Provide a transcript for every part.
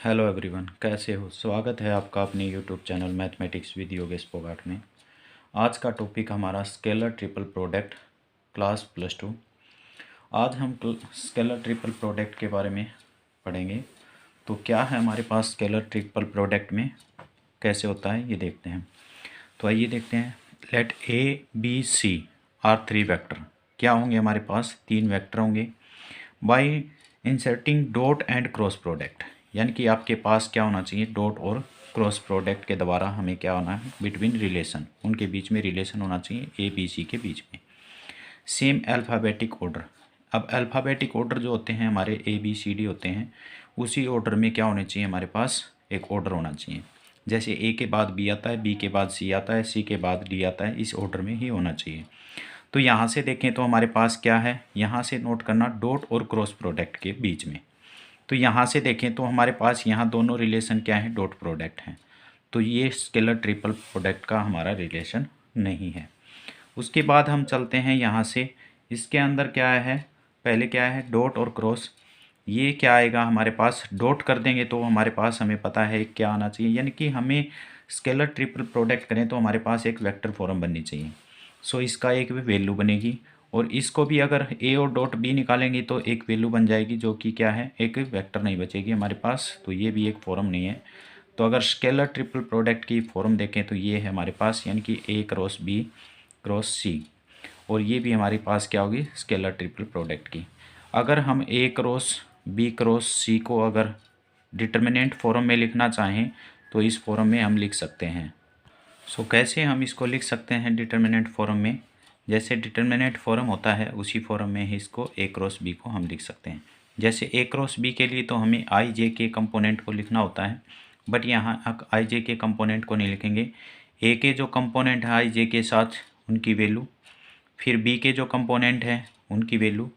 Hello everyone, कैसे हो। स्वागत है आपका अपने YouTube channel mathematics with Yogesh Phogat में। आज का टॉपिक हमारा स्केलर ट्रिपल प्रोडक्ट क्लास +2। आज हम स्केलर ट्रिपल प्रोडक्ट के बारे में पढ़ेंगे। तो क्या है हमारे पास स्केलर ट्रिपल प्रोडक्ट में, कैसे होता है ये देखते हैं। तो आइए देखते हैं। Let A, B, C are 3 vector. क्या होंगे हमारे पास? 3 वेक्टर होंगे। By inserting dot and cross product, यानी कि आपके पास क्या होना चाहिए? डॉट और क्रॉस प्रोडक्ट के द्वारा हमें क्या होना है? बिटवीन रिलेशन, उनके बीच में रिलेशन होना चाहिए, ABC के बीच में। Same alphabetic order. अब अल्फ़ाबेटिक ऑर्डर जो होते हैं हमारे ABCD होते हैं, उसी ऑर्डर में क्या होने चाहिए? हमारे पास एक ऑर्डर होना चाहिए। जैसे A के बाद B आता है, B के बाद C आता है, C के बाद D आता है, इस ऑर्डर में ही होना चाहिए। तो यहाँ से देखें तो हमारे पास क्या है? यहाँ से नोट करना डॉट और क्रॉस प्रोडक्ट के बीच में। तो यहाँ से देखें तो हमारे पास यहाँ दोनों रिलेशन क्या है? डॉट प्रोडक्ट हैं। तो ये स्केलर ट्रिपल प्रोडक्ट का हमारा रिलेशन नहीं है। उसके बाद हम चलते हैं यहाँ से। इसके अंदर क्या है? पहले क्या है? डॉट और क्रॉस। ये क्या आएगा हमारे पास? डॉट कर देंगे तो हमारे पास हमें पता है क्या आना चाहिए, यानी कि हमें स्केलर ट्रिपल प्रोडक्ट करें तो हमारे पास एक वेक्टर फॉर्म बननी चाहिए। सो इसका एक वैल्यू बनेगी, और इसको भी अगर A और डॉट B निकालेंगे तो एक वैल्यू बन जाएगी, जो कि क्या है? एक वेक्टर नहीं बचेगी हमारे पास। तो ये भी एक फॉर्म नहीं है। तो अगर स्केलर ट्रिपल प्रोडक्ट की फॉर्म देखें तो ये है हमारे पास, यानी कि A cross B cross C। और ये भी हमारे पास क्या होगी? स्केलर ट्रिपल प्रोडक्ट की। अगर हम A cross B cross C को अगर डिटर्मिनेंट फॉर्म में लिखना चाहें तो इस फॉर्म में हम लिख सकते हैं। सो कैसे हम इसको लिख सकते हैं डिटर्मिनेंट फॉर्म में? जैसे डिटर्मिनेंट फॉर्म होता है उसी फॉर्म में ही इसको A क्रॉस B को हम लिख सकते हैं। जैसे A क्रॉस B के लिए तो हमें I J के कंपोनेंट को लिखना होता है, बट यहाँ I J के कंपोनेंट को नहीं लिखेंगे। A के जो कंपोनेंट है I J के साथ उनकी वैल्यू, फिर B के जो कंपोनेंट है उनकी वैल्यू,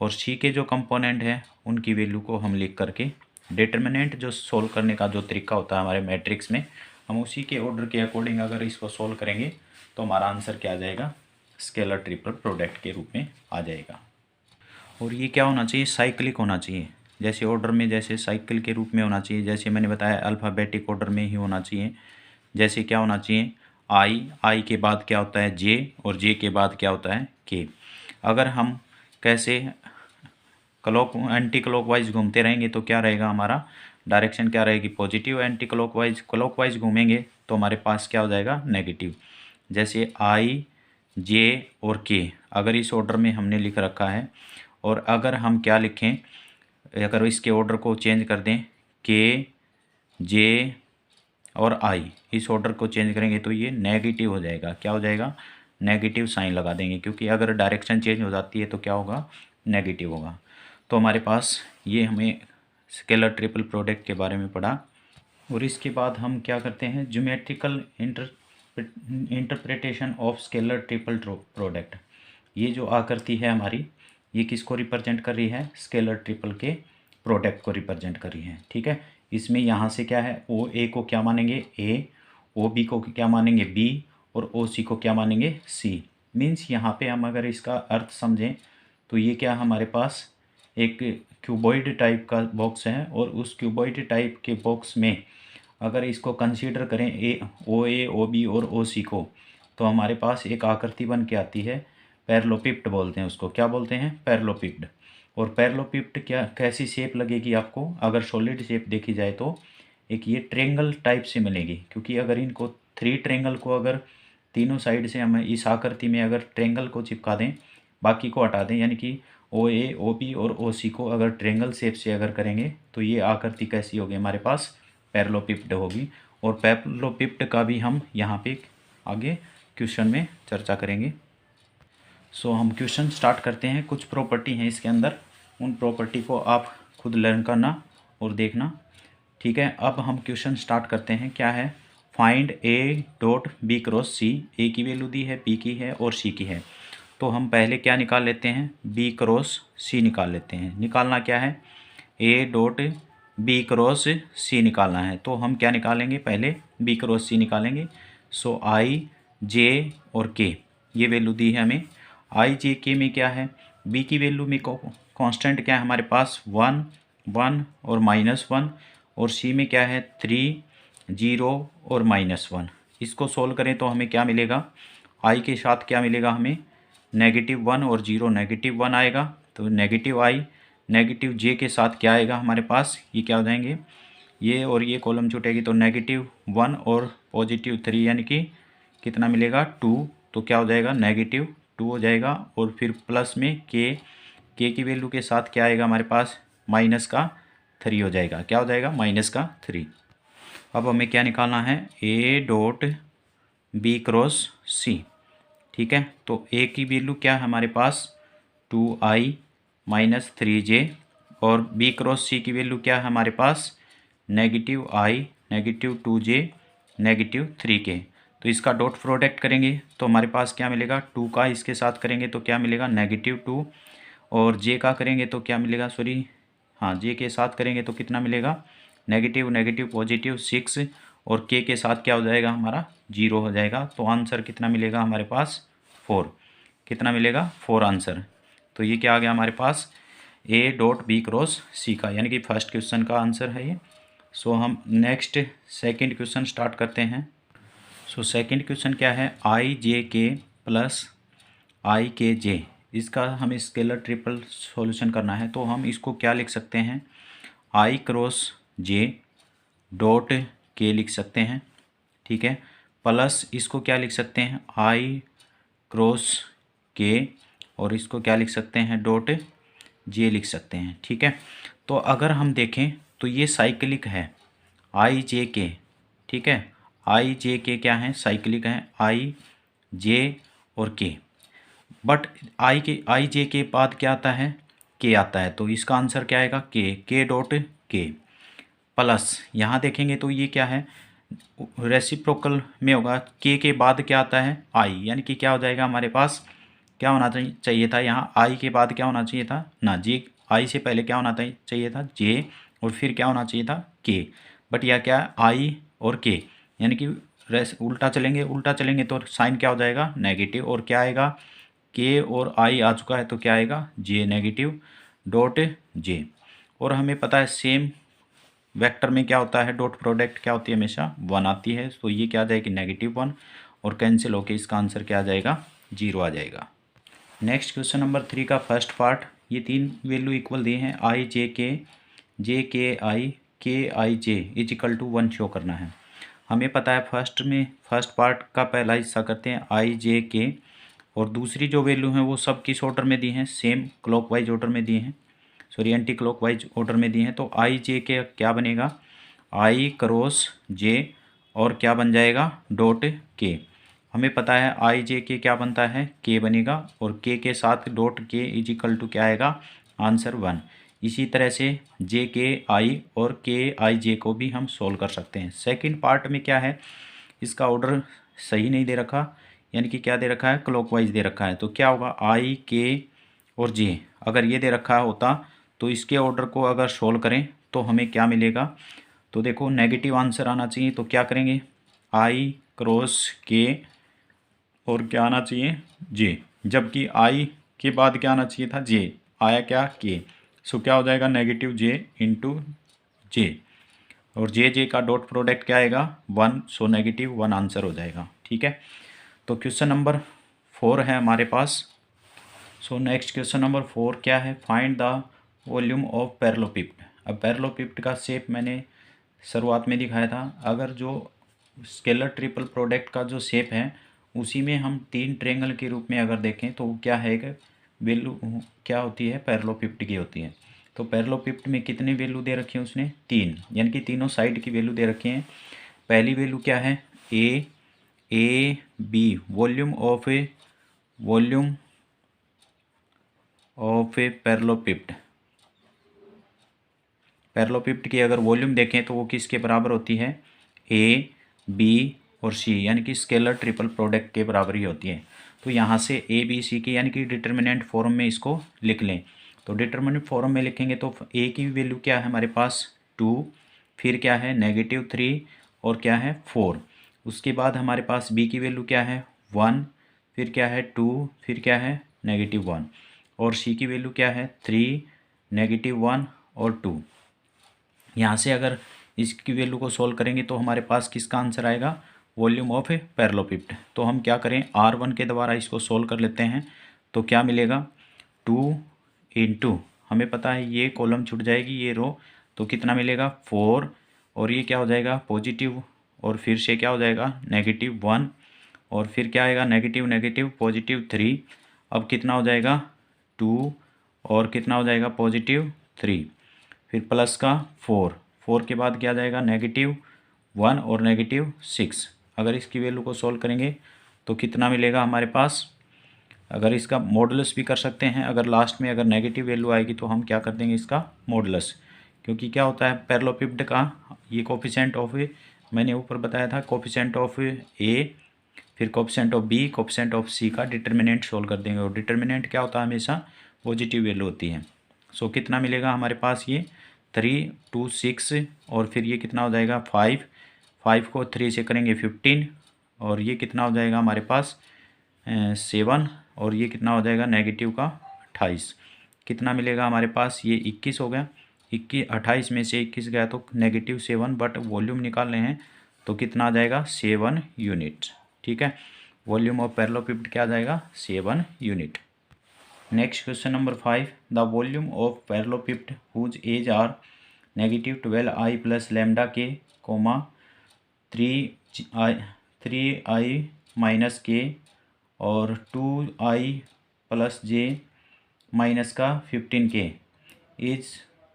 और C के जो कंपोनेंट है उनकी वैल्यू को हम लिख करके डिटर्मिनेंट जो सोल्व करने का जो तरीका होता है हमारे मैट्रिक्स में, हम उसी के ऑर्डर के अकॉर्डिंग अगर इसको सोल्व करेंगे तो हमारा आंसर क्या आ जाएगा? स्केलर ट्रिपल प्रोडक्ट के रूप में आ जाएगा। और ये क्या होना चाहिए? साइक्लिक होना चाहिए। जैसे ऑर्डर में जैसे साइकिल के रूप में होना चाहिए, जैसे मैंने बताया अल्फ़ाबेटिक ऑर्डर में ही होना चाहिए। जैसे क्या होना चाहिए? आई के बाद क्या होता है? जे, और जे के बाद क्या होता है? के। अगर हम कैसे एंटी क्लॉकवाइज घूमते रहेंगे तो क्या रहेगा? हमारा डायरेक्शन क्या रहेगी? पॉजिटिव। एंटी क्लॉकवाइज घूमेंगे तो हमारे पास क्या हो जाएगा? नेगेटिव। जैसे आई जे और के, अगर इस ऑर्डर में हमने लिख रखा है, और अगर हम क्या लिखें, अगर इसके ऑर्डर को चेंज कर दें, के जे और आई, इस ऑर्डर को चेंज करेंगे तो ये नेगेटिव हो जाएगा। क्या हो जाएगा? नेगेटिव साइन लगा देंगे, क्योंकि अगर डायरेक्शन चेंज हो जाती है तो क्या होगा? नेगेटिव होगा। तो हमारे पास ये हमें स्केलर ट्रिपल प्रोडक्ट के बारे में पढ़ा। और इसके बाद हम क्या करते हैं? Geometrical interpretation of scalar triple product. ये जो आकृति है हमारी, ये किसको रिप्रेजेंट कर रही है? स्केलर ट्रिपल के प्रोडक्ट को रिप्रेजेंट कर रही है। ठीक है। इसमें यहाँ से क्या है? ओ ए को क्या मानेंगे? ए, ओ बी को क्या मानेंगे? बी, और ओ सी को क्या मानेंगे? सी। मीन्स यहाँ पे हम अगर इसका अर्थ समझें तो ये क्या हमारे पास एक क्यूबॉइड टाइप का बॉक्स है, और उस क्यूबॉइड टाइप के बॉक्स में अगर इसको कंसीडर करें ए ओ बी और ओ सी को, तो हमारे पास एक आकृति बन के आती है। पैरेललोपिड बोलते हैं उसको। क्या बोलते हैं? पैरेललोपिड। और पैरेललोपिड क्या कैसी शेप लगेगी आपको? अगर सॉलिड शेप देखी जाए तो एक ये ट्रेंगल टाइप से मिलेगी, क्योंकि अगर इनको 3 ट्रेंगल को अगर तीनों साइड से हम इस आकृति में अगर ट्रेंगल को चिपका दें, बाकी को हटा दें, यानी कि ओ ए ओ बी और ओ सी को अगर ट्रेंगल शेप से अगर करेंगे तो ये आकृति कैसी होगी? हमारे पास पैरेललोपिड होगी। और पैरेललोपिड का भी हम यहाँ पे आगे क्वेश्चन में चर्चा करेंगे। सो हम क्वेश्चन स्टार्ट करते हैं। कुछ प्रॉपर्टी हैं इसके अंदर, उन प्रॉपर्टी को आप खुद लर्न करना और देखना। ठीक है। अब हम क्वेश्चन स्टार्ट करते हैं। क्या है? Find A dot B cross C. A की वैल्यू दी है, बी की है और सी की है। तो हम पहले क्या निकाल लेते हैं? बी क्रॉस सी निकाल लेते हैं। निकालना क्या है? ए डॉट बी क्रॉस सी निकालना है। तो हम क्या निकालेंगे? पहले बी क्रॉस सी निकालेंगे। सो आई जे और के, ये वैल्यू दी है हमें। आई जे के में क्या है? बी की वैल्यू में कांस्टेंट क्या है हमारे पास? 1 1 और -1, और सी में क्या है 3, 0 और -1। इसको सोल्व करें तो हमें क्या मिलेगा, आई के साथ क्या मिलेगा हमें -1 और 0 -1 आएगा। तो -i -j के साथ क्या आएगा हमारे पास, ये क्या हो जाएंगे, ये और ये कॉलम छूटेगी तो -1 और +3 यानी कि कितना मिलेगा 2। तो क्या हो जाएगा -2 हो जाएगा। और फिर प्लस में के की वैल्यू के साथ क्या आएगा हमारे पास -3 हो जाएगा। क्या हो जाएगा -3। अब हमें क्या निकालना है, A dot B cross C। ठीक है, तो A की वैल्यू क्या है हमारे पास 2i -3j और B क्रॉस C की वैल्यू क्या है हमारे पास -i -2j -3k। तो इसका डॉट प्रोडक्ट करेंगे तो हमारे पास क्या मिलेगा, 2 का इसके साथ करेंगे तो क्या मिलेगा -2 और j का करेंगे तो क्या मिलेगा, सॉरी हाँ j के साथ करेंगे तो कितना मिलेगा नेगेटिव +6 और k के साथ क्या हो जाएगा हमारा 0 हो जाएगा। तो आंसर कितना मिलेगा हमारे पास 4। कितना मिलेगा 4 आंसर। तो ये क्या आ गया हमारे पास A dot B cross C का, यानी कि फर्स्ट क्वेश्चन का आंसर है ये। सो हम नेक्स्ट सेकंड क्वेश्चन स्टार्ट करते हैं। सो सेकंड क्वेश्चन क्या है, IJK प्लस IKJ, इसका हमें स्केलर ट्रिपल सॉल्यूशन करना है। तो हम इसको क्या लिख सकते हैं, I cross J dot K लिख सकते हैं। ठीक है, प्लस इसको क्या लिख सकते हैं I क्रॉस K और इसको क्या लिख सकते हैं डॉट J लिख सकते हैं। ठीक है, तो अगर हम देखें तो ये साइक्लिक है IJK। ठीक है, IJK क्या है साइक्लिक है, IJ और K। बट IJ के बाद क्या आता है K आता है। तो इसका आंसर क्या आएगा K डॉट K प्लस यहाँ देखेंगे तो ये क्या है रेसिप्रोकल में होगा, K के बाद क्या आता है I, यानी कि क्या हो जाएगा हमारे पास क्या होना चाहिए था यहाँ I के बाद क्या होना चाहिए था ना J, I से पहले क्या होना चाहिए था J और फिर क्या होना चाहिए था K। बट यह क्या है I और K, यानी कि उल्टा चलेंगे तो साइन क्या हो जाएगा नेगेटिव और क्या आएगा K और I आ चुका है तो क्या आएगा J नेगेटिव डॉट J। और हमें पता है सेम वेक्टर में क्या होता है डॉट प्रोडक्ट क्या होती है हमेशा 1 आती है। तो ये क्या आ जाएगी -1 और कैंसिल होके इसका आंसर क्या आ जाएगा 0 आ जाएगा। नेक्स्ट क्वेश्चन नंबर 3 का फर्स्ट पार्ट, ये 3 वैल्यू इक्वल दिए हैं IJK JKI KIJ is equal to 1 show करना है। हमें पता है फर्स्ट पार्ट का पहला हिस्सा करते हैं IJK और दूसरी जो वैल्यू हैं वो सब किस ऑर्डर में दी हैं, सेम क्लॉकवाइज ऑर्डर में दिए हैं, सॉरी एंटी क्लॉकवाइज ऑर्डर में दिए हैं। तो IJK क्या बनेगा I क्रॉस J और क्या बन जाएगा डॉट K। हमें पता है IJK क्या बनता है K बनेगा और K के साथ dot K is equal to क्या आएगा आंसर 1। इसी तरह से JKI और KIJ को भी हम सोल्व कर सकते हैं। सेकंड पार्ट में क्या है इसका ऑर्डर सही नहीं दे रखा, यानी कि क्या दे रखा है क्लॉकवाइज दे रखा है। तो क्या होगा I K और J अगर ये दे रखा होता तो इसके ऑर्डर को अगर सोल्व करें तो हमें क्या मिलेगा, तो देखो नेगेटिव आंसर आना चाहिए तो क्या करेंगे I क्रॉस K और क्या आना चाहिए J, जबकि I के बाद क्या आना चाहिए था J, आया क्या K। सो क्या हो जाएगा -J इंटू J और J का डॉट प्रोडक्ट क्या आएगा 1, सो -1 आंसर हो जाएगा। ठीक है, तो क्वेश्चन नंबर 4 है हमारे पास। सो नेक्स्ट क्वेश्चन नंबर 4 क्या है, फाइंड द वॉल्यूम ऑफ पैरेललोपिड। अब पैरेललोपिड का शेप मैंने शुरुआत में दिखाया था। अगर जो स्केलर ट्रिपल प्रोडक्ट का जो शेप है उसी में हम 3 ट्रायंगल के रूप में अगर देखें तो क्या है वैल्यू क्या होती है पैरेललोपिड की होती है। तो पैरेललोपिड में कितने वैल्यू दे रखे हैं उसने 3, यानी कि तीनों साइड की वैल्यू दे रखे हैं। पहली वैल्यू क्या है ए बी वॉल्यूम ऑफ ए पैरेललोपिड की अगर वॉल्यूम देखें तो वो किसके बराबर होती है ए बी और सी, यानी कि स्केलर ट्रिपल प्रोडक्ट के बराबर ही होती है। तो यहाँ से ए बी सी की यानी कि डिटर्मिनेंट फॉर्म में इसको लिख लें। तो डिटर्मिनेंट फॉर्म में लिखेंगे तो ए की वैल्यू क्या है हमारे पास 2, फिर क्या है -3 और क्या है 4। उसके बाद हमारे पास बी की वैल्यू क्या है 1, फिर क्या है 2, फिर क्या है -1 और सी की वैल्यू क्या है 3, -1 और 2। यहाँ से अगर इसकी वैल्यू को सोल्व करेंगे तो हमारे पास किसका आंसर आएगा, वॉल्यूम ऑफ पैरेललोपिड। तो हम क्या करें, R1 के द्वारा इसको सोल्व कर लेते हैं। तो क्या मिलेगा, 2 इंटू, हमें पता है ये कॉलम छूट जाएगी ये रो, तो कितना मिलेगा 4, और ये क्या हो जाएगा पॉजिटिव, और फिर से क्या हो जाएगा -1, और फिर क्या आएगा नेगेटिव नेगेटिव पॉजिटिव 3। अब कितना हो जाएगा 2, और कितना हो जाएगा +3, फिर प्लस का 4 के बाद क्या जाएगा -1 और -6। अगर इसकी वैल्यू को सोल्व करेंगे तो कितना मिलेगा हमारे पास, अगर इसका मॉडुलस भी कर सकते हैं, अगर लास्ट में अगर नेगेटिव वैल्यू आएगी तो हम क्या कर देंगे इसका मॉडुलस, क्योंकि क्या होता है पैरेललोपिड का ये कोफिशिएंट ऑफ, मैंने ऊपर बताया था कोफिशिएंट ऑफ ए, फिर coefficient of B, coefficient of C का डिटर्मिनेंट सोल्व कर देंगे, और डिटर्मिनेंट क्या होता है हमेशा पॉजिटिव वैल्यू होती है। सो कितना मिलेगा हमारे पास ये 3, 2, 6, और फिर ये कितना हो जाएगा 5 को 3 से करेंगे 15, और ये कितना हो जाएगा हमारे पास 7, और ये कितना हो जाएगा नेगेटिव का 28। कितना मिलेगा हमारे पास, ये 21 हो गया, 28 में से 21 गया तो -7, बट वॉल्यूम निकाल रहे हैं तो कितना आ जाएगा 7 यूनिट। ठीक है, वॉल्यूम ऑफ पैरेललोपिड क्या आ जाएगा 7 unit. Next question number 5, the volume of parallelepiped whose edge are -12i + λk, 3i - k और 2i + j - 15k इज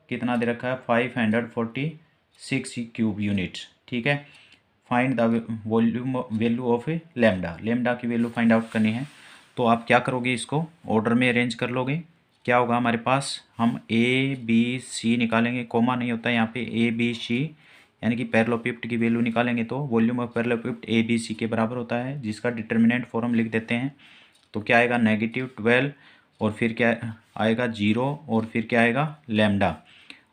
कितना दे रखा है 546 क्यूब यूनिट्स। ठीक है, find the volume value of lambda की वैल्यू फाइंड आउट करनी है। तो आप क्या करोगे, इसको ऑर्डर में अरेंज कर लोगे। क्या होगा हमारे पास, हम ए बी सी निकालेंगे, कोमा नहीं होता है यहाँ पे, ए बी सी यानी कि पैरेललोपिड की वैल्यू निकालेंगे तो volume of parallelepiped A B C के बराबर होता है, जिसका डिटर्मिनेंट फॉर्म लिख देते हैं। तो क्या आएगा -12, और फिर क्या आएगा 0, और फिर क्या आएगा लैम्डा।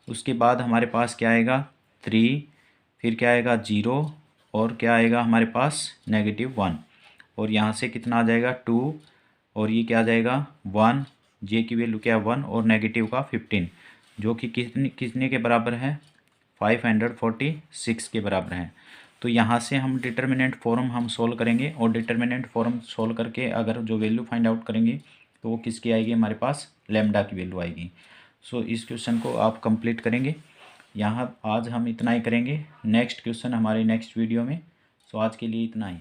उसके बाद हमारे पास क्या आएगा 3, फिर क्या आएगा 0, और क्या आएगा हमारे पास -1, और यहाँ से कितना आ जाएगा 2, और ये क्या आ जाएगा 1, जे की वैल्यू क्या है 1, और नेगेटिव का 15, जो कि कितने के बराबर है 546 के बराबर है। तो यहाँ से हम डिटर्मिनेंट फॉर्म हम सोल्व करेंगे, और डिटर्मिनेंट फॉर्म सोल्व करके अगर जो वैल्यू फाइंड आउट करेंगे तो वो किसकी आएगी हमारे पास, लैम्डा की वैल्यू आएगी। सो इस क्वेश्चन को आप कंप्लीट करेंगे। यहाँ आज हम इतना ही करेंगे, नेक्स्ट क्वेश्चन हमारे नेक्स्ट वीडियो में। सो आज के लिए इतना ही।